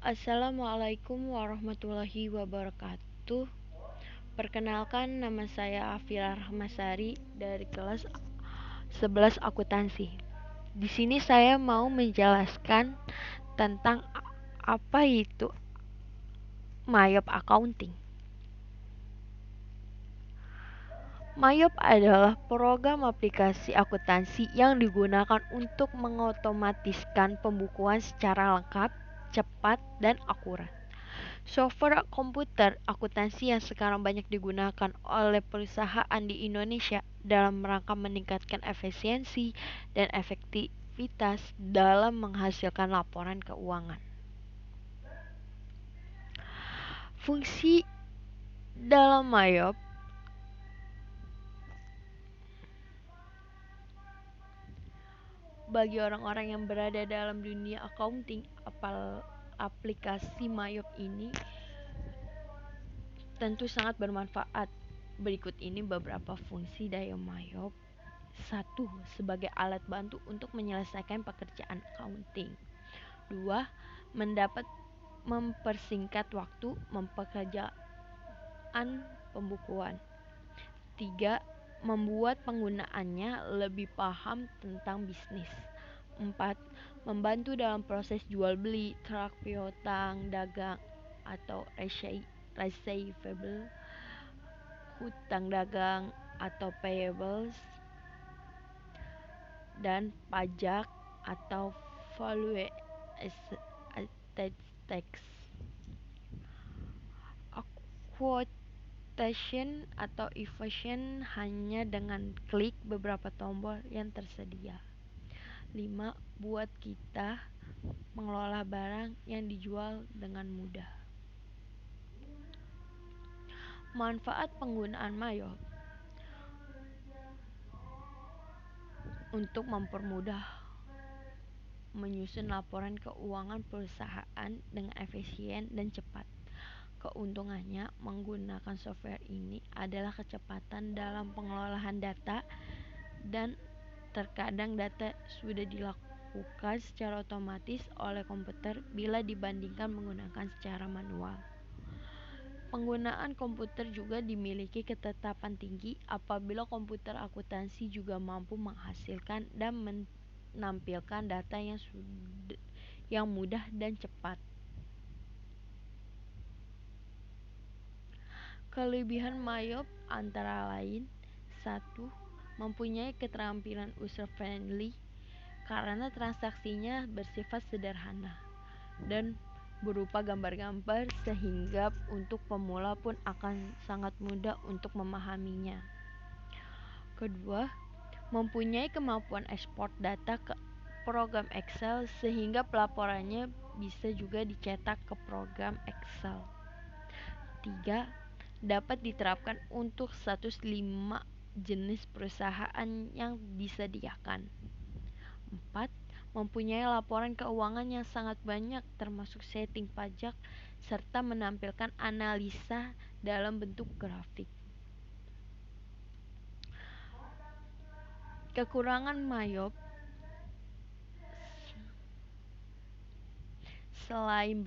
Assalamualaikum warahmatullahi wabarakatuh. Perkenalkan, nama saya Afira Rahmasari dari kelas 11 akuntansi. Di sini saya mau menjelaskan tentang apa itu Mayop Accounting. Mayop adalah program aplikasi akuntansi yang digunakan untuk mengotomatiskan pembukuan secara lengkap, cepat, dan akurat. Software komputer akuntansi yang sekarang banyak digunakan oleh perusahaan di Indonesia dalam rangka meningkatkan efisiensi dan efektivitas dalam menghasilkan laporan keuangan. Fungsi dalam Mayop bagi orang-orang yang berada dalam dunia accounting, aplikasi Mayop ini tentu sangat bermanfaat. Berikut ini beberapa fungsi dari Mayop. 1. Sebagai alat bantu untuk menyelesaikan pekerjaan accounting. 2. Mendapat mempersingkat waktu pekerjaan pembukuan. 3. Membuat penggunaannya lebih paham tentang bisnis. 4. Membantu dalam proses jual beli, truk piutang, dagang atau receivable, hutang dagang atau payables, dan pajak atau value added tax. Quotation atau evasion hanya dengan klik beberapa tombol yang tersedia. 5. Buat kita mengelola barang yang dijual dengan mudah. Manfaat penggunaan Mayop untuk mempermudah menyusun laporan keuangan perusahaan dengan efisien dan cepat. Keuntungannya menggunakan software ini adalah kecepatan dalam pengelolaan data, dan terkadang data sudah dilakukan secara otomatis oleh komputer bila dibandingkan menggunakan secara manual. Penggunaan komputer juga dimiliki ketetapan tinggi apabila komputer akuntansi juga mampu menghasilkan dan menampilkan data yang mudah dan cepat. Kelebihan Mayop antara lain: 1. Mempunyai keterampilan user friendly karena transaksinya bersifat sederhana dan berupa gambar-gambar sehingga untuk pemula pun akan sangat mudah untuk memahaminya. Kedua, mempunyai kemampuan ekspor data ke program Excel sehingga pelaporannya bisa juga dicetak ke program Excel. 3. Dapat diterapkan untuk 105 jenis perusahaan yang disediakan. 4. Mempunyai laporan keuangan yang sangat banyak termasuk setting pajak serta menampilkan analisa dalam bentuk grafik. Kekurangan Mayop selain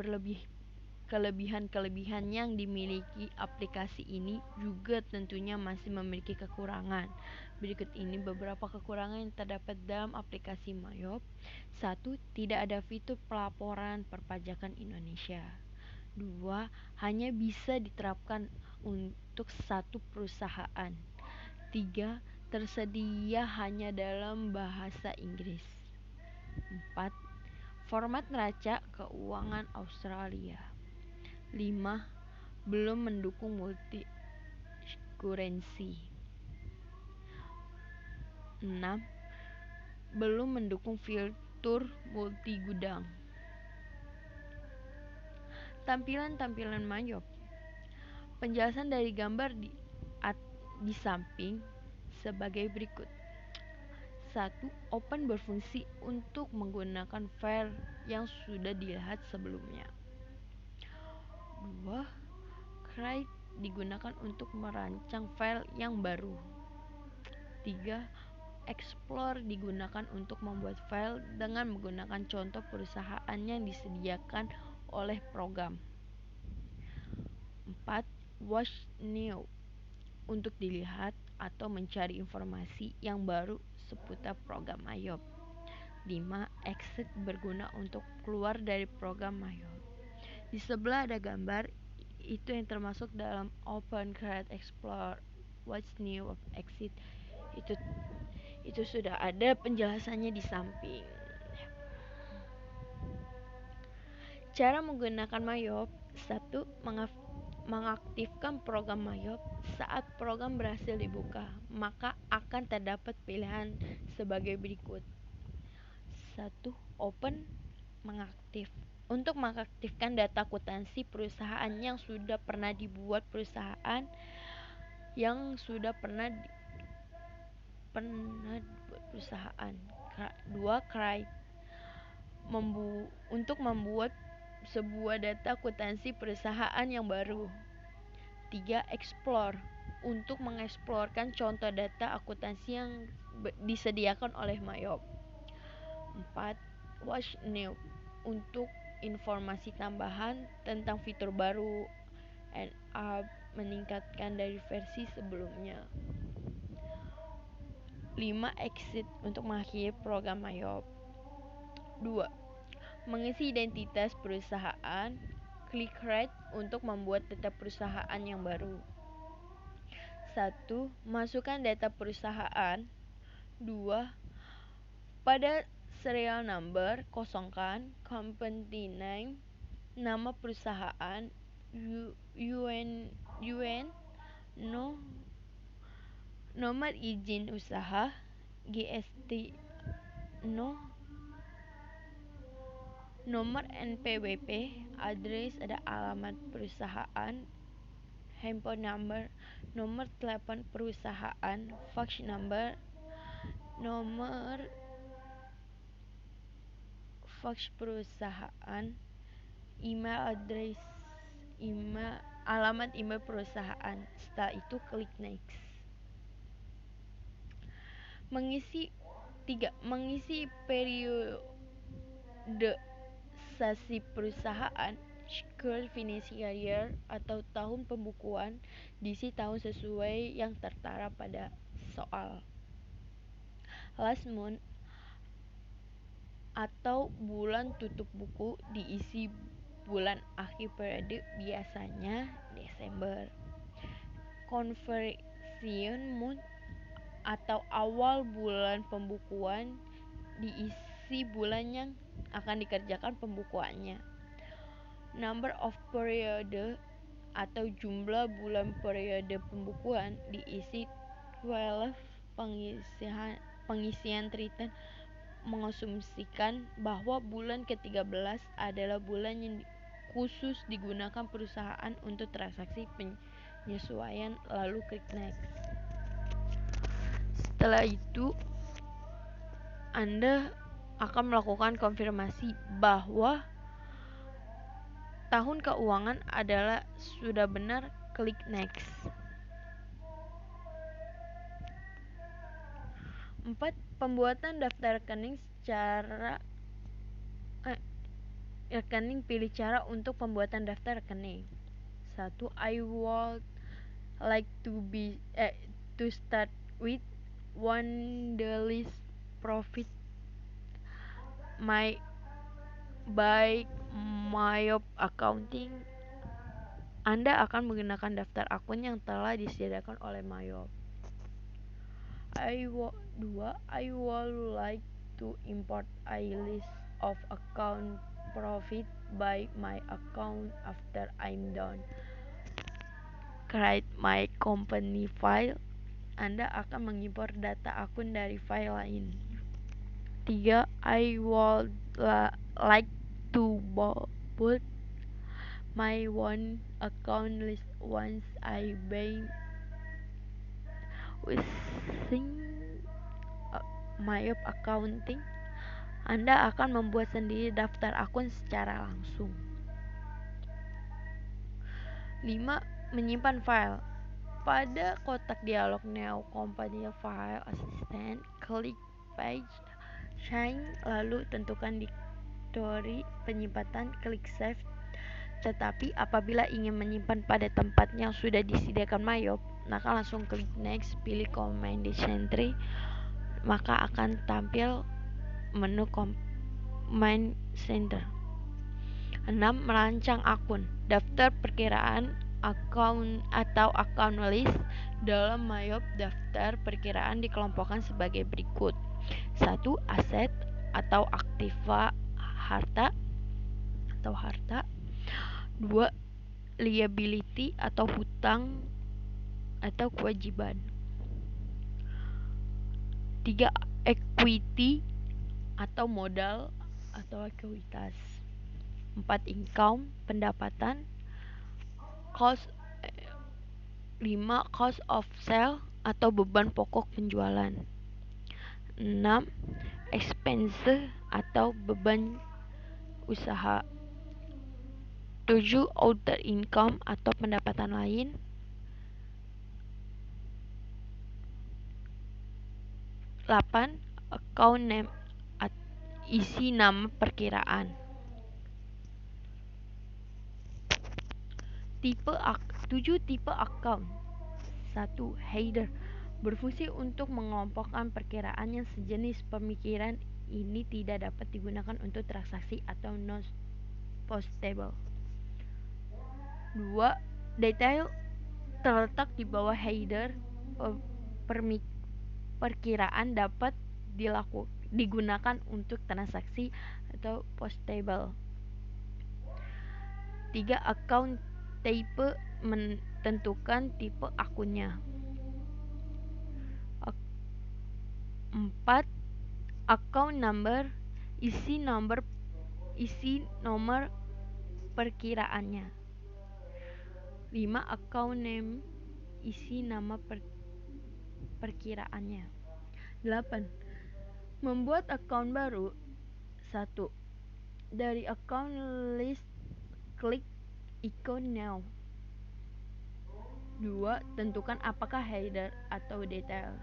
kelebihan yang dimiliki aplikasi ini juga tentunya masih memiliki kekurangan. Berikut ini beberapa kekurangan yang terdapat dalam aplikasi Mayop. 1. Tidak ada fitur pelaporan perpajakan Indonesia. 2. Hanya bisa diterapkan untuk satu perusahaan. 3. Tersedia hanya dalam bahasa Inggris. 4. Format neraca keuangan Australia. 5. Belum mendukung multi currency. 6. Belum mendukung fitur multi gudang. Tampilan Mayop. Penjelasan dari gambar di samping sebagai berikut. 1. Open berfungsi untuk menggunakan file yang sudah dilihat sebelumnya. 2. Create digunakan untuk merancang file yang baru. 3. Explore digunakan untuk membuat file dengan menggunakan contoh perusahaan yang disediakan oleh program. 4. Watch new, untuk dilihat atau mencari informasi yang baru seputar program MyOp. 5. Exit, berguna untuk keluar dari program MyOp. Di sebelah ada gambar, itu yang termasuk dalam Open, Create, Explore, What's New, Exit. Itu sudah ada penjelasannya di samping. Cara menggunakan MyOp. 1. Mengaktifkan program MyOp. Saat program berhasil dibuka, maka akan terdapat pilihan sebagai berikut. 1. Open, mengaktif. Untuk mengaktifkan data akuntansi perusahaan yang sudah pernah dibuat perusahaan yang sudah pernah dibuat perusahaan. 2. Create, untuk membuat sebuah data akuntansi perusahaan yang baru. 3. Explore, untuk mengeksplorkan contoh data akuntansi yang disediakan oleh MyOp. 4. Watch new, untuk informasi tambahan tentang fitur baru and meningkatkan dari versi sebelumnya. 5. Exit, untuk mengakhiri program MyOp. 2. Mengisi identitas perusahaan. Klik Create untuk membuat data perusahaan yang baru. 1. Masukkan data perusahaan. 2. Pada serial number, kosongkan company name, nama perusahaan, UN, nomor izin usaha, GST, nomor NPWP, address ada alamat perusahaan, handphone number, nomor telepon perusahaan, fax number, nomor fax perusahaan, email address, alamat email perusahaan. Setelah itu klik next. Mengisi periodisasi perusahaan. Current financial year atau tahun pembukuan, diisi tahun sesuai yang tertera pada soal. Last month atau bulan tutup buku, diisi bulan akhir periode, biasanya Desember. Conversion month atau awal bulan pembukuan, diisi bulan yang akan dikerjakan pembukuannya. Number of periode atau jumlah bulan periode pembukuan, diisi 12. Pengisian return mengasumsikan bahwa bulan ke-13 adalah bulan yang khusus digunakan perusahaan untuk transaksi penyesuaian, lalu klik next. Setelah itu Anda akan melakukan konfirmasi bahwa tahun keuangan adalah sudah benar, klik next. 4. Pembuatan daftar rekening pilih cara untuk pembuatan daftar rekening. 1. I would like to start with 1. The list profit by MyOp accounting. Anda akan menggunakan daftar akun yang telah disediakan oleh MyOp. 2. I would like to import a list of account profit by my account after I'm done. Create my company file. Anda akan mengimpor data akun dari file lain. 3. I would like to put my one account list once I buy using MyOp accounting. Anda akan membuat sendiri daftar akun secara langsung. 5. Menyimpan file. Pada kotak dialog New Company File Assistant, klik Page Change, lalu tentukan direktori penyimpanan, klik Save Tetapi apabila ingin menyimpan pada tempat yang sudah disediakan Mayop, maka langsung klik next, pilih Command Tree, maka akan tampil menu Command Center. 6. Merancang akun. Daftar perkiraan akun atau account list dalam Mayop. Daftar perkiraan dikelompokkan sebagai berikut. 1. Aset atau aktiva harta. 2. Liability atau hutang atau kewajiban. 3. Equity atau modal atau ekuitas. 4. Income, pendapatan. 5. Cost of sale atau beban pokok penjualan. 6. Expense atau beban usaha. 7. Other income atau pendapatan lain. 8. Account name, isi nama perkiraan. 7. Tipe account. 1. Header, berfungsi untuk mengelompokkan perkiraan yang sejenis. Pemikiran ini tidak dapat digunakan untuk transaksi atau non-postable. 2. Detail, terletak di bawah header. Perkiraan dapat digunakan untuk transaksi atau postable. 3. Account type, menentukan tipe akunnya. 4. Account number, isi nomor perkiraannya. 5. Account name, isi nama perkiraannya. 8. Membuat account baru. 1. Dari account list, klik icon now. 2. Tentukan apakah header atau details.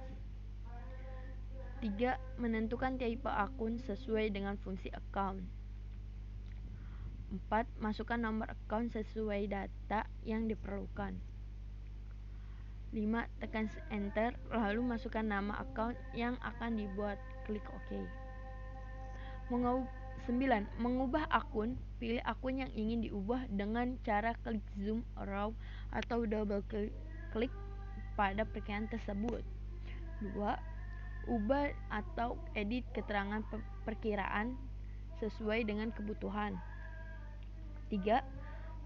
3. Menentukan tipe akun sesuai dengan fungsi account. 4. Masukkan nomor account sesuai data yang diperlukan. 5. Tekan enter, lalu masukkan nama account yang akan dibuat. Klik OK. 9. Mengubah akun. Pilih akun yang ingin diubah dengan cara klik zoom, raw, atau double klik pada perkiraan tersebut. 2. Ubah atau edit keterangan perkiraan sesuai dengan kebutuhan. 3.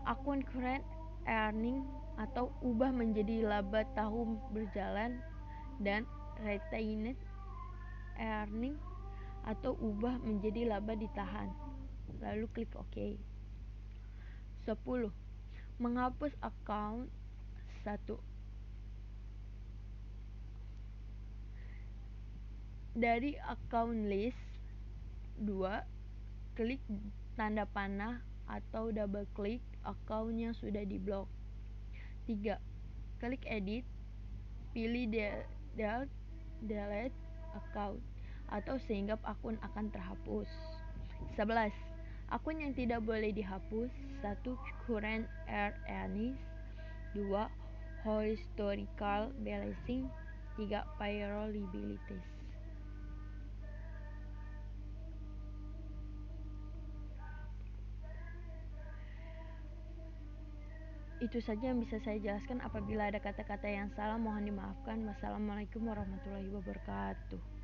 Akun current earning atau ubah menjadi laba tahun berjalan. Dan retained earning atau ubah menjadi laba ditahan. Lalu klik OK. 10. Menghapus account. 1. Dari account list. 2. Klik tanda panah atau double klik account yang sudah diblok. 3. Klik edit, pilih delete account atau sehingga akun akan terhapus. 11. Akun yang tidak boleh dihapus. 1. Current earnings. 2. Historical balancing. 3. Payroll liabilities. Itu saja yang bisa saya jelaskan. Apabila ada kata-kata yang salah, mohon dimaafkan. Wassalamualaikum warahmatullahi wabarakatuh.